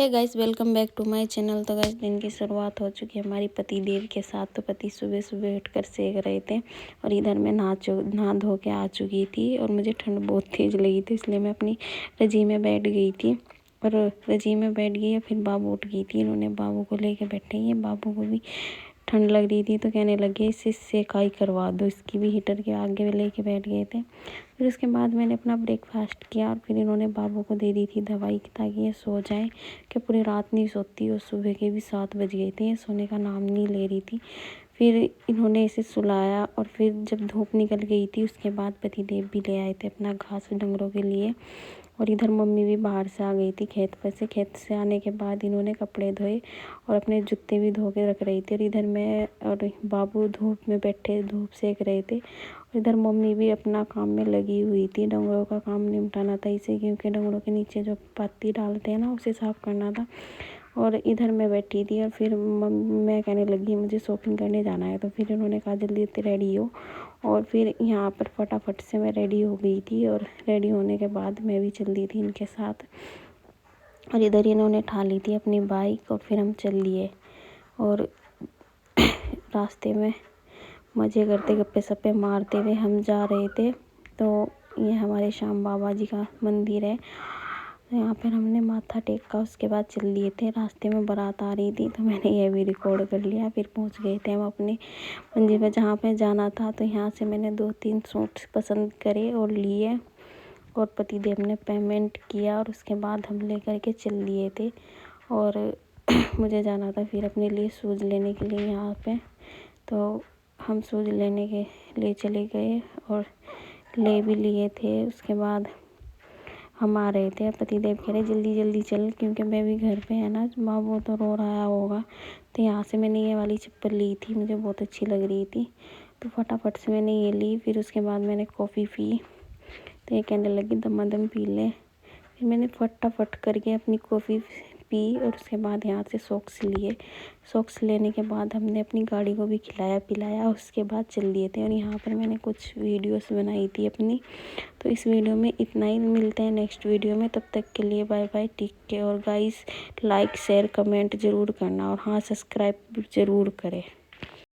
Hey guys, welcome back to my channel. तो guys, दिन की शुरुआत हो चुकी है हमारी पति देव के साथ। तो पति सुबह सुबह उठकर सेक रहे थे और इधर मैं नहा धो के आ चुकी थी और मुझे ठंड बहुत तेज़ लगी थी, इसलिए मैं अपनी रज़ी में बैठ गई थी। और रज़ी में बैठ गई और फिर बाबू उठ गई थी। इन्होंने बाबू को लेके बैठे हैं। बाबू को भी ठंड लग रही थी तो कहने लगे इससे सेकाई करवा दो, इसकी भी हीटर के आगे में लेके बैठ गए थे। फिर उसके बाद मैंने अपना ब्रेकफास्ट किया और फिर इन्होंने बाबू को दे दी थी दवाई ताकि ये सो जाए, कि पूरी रात नहीं सोती और सुबह के भी 7 बज गए थे, ये सोने का नाम नहीं ले रही थी। फिर इन्होंने इसे सुलाया और फिर जब धूप निकल गई थी उसके बाद पतिदेव भी ले आए थे अपना घास डंगरों के लिए। और इधर मम्मी भी बाहर से आ गई थी खेत पर से। खेत से आने के बाद इन्होंने कपड़े धोए और अपने जूते भी धो के रख रही थी। और इधर मैं और बाबू धूप में बैठे धूप सेक रहे थे। और इधर मम्मी भी अपना काम में लगी हुई थी। डंगरों का काम निपटाना था इसे, क्योंकि डंगरों के नीचे जो पत्ती डालते हैं ना उसे साफ़ करना था। और इधर मैं बैठी थी और फिर मैं कहने लगी मुझे शॉपिंग करने जाना है। तो फिर उन्होंने कहा जल्दी रेडी हो। और फिर यहाँ पर फटाफट से मैं रेडी हो गई थी और रेडी होने के बाद मैं भी चल दी थी इनके साथ। और इधर इन्होंने ठा ली थी अपनी बाइक और फिर हम चल दिए। और रास्ते में मज़े करते गप्पे सप्पे मारते हुए हम जा रहे थे। तो ये हमारे श्याम बाबा जी का मंदिर है, यहाँ पर हमने माथा टेका, उसके बाद चल लिए थे। रास्ते में बारात आ रही थी तो मैंने ये भी रिकॉर्ड कर लिया। फिर पहुँच गए थे हम अपने मंदिर पर जहाँ पे जाना था। तो यहाँ से मैंने 2-3 सूट पसंद करे और लिए और पतिदेव ने पेमेंट किया और उसके बाद हम लेकर के चल लिए थे। और मुझे जाना था फिर अपने लिए शूज़ लेने के लिए यहाँ पे। तो हम शूज़ लेने के लिए चले गए और ले भी लिए थे। उसके बाद हम आ रहे थे। पतिदेव कह रहे जल्दी जल्दी चल, क्योंकि मैं भी घर पे है ना, बाबू तो रो रहा होगा। तो यहाँ से मैंने ये वाली चप्पल ली थी, मुझे बहुत अच्छी लग रही थी तो फटाफट से मैंने ये ली। फिर उसके बाद मैंने कॉफ़ी पी तो ये कहने लगी दमादम पी ले। फिर मैंने फटाफट करके अपनी कॉफ़ी पी और उसके बाद यहाँ से सॉक्स लिए। सॉक्स लेने के बाद हमने अपनी गाड़ी को भी खिलाया पिलाया, उसके बाद चल दिए थे। और यहाँ पर मैंने कुछ वीडियोस बनाई थी अपनी। तो इस वीडियो में इतना ही, मिलते हैं नेक्स्ट वीडियो में। तब तक के लिए बाय बाय, टेक केयर। और गाइस, लाइक शेयर कमेंट ज़रूर करना और हाँ, सब्सक्राइब ज़रूर करें।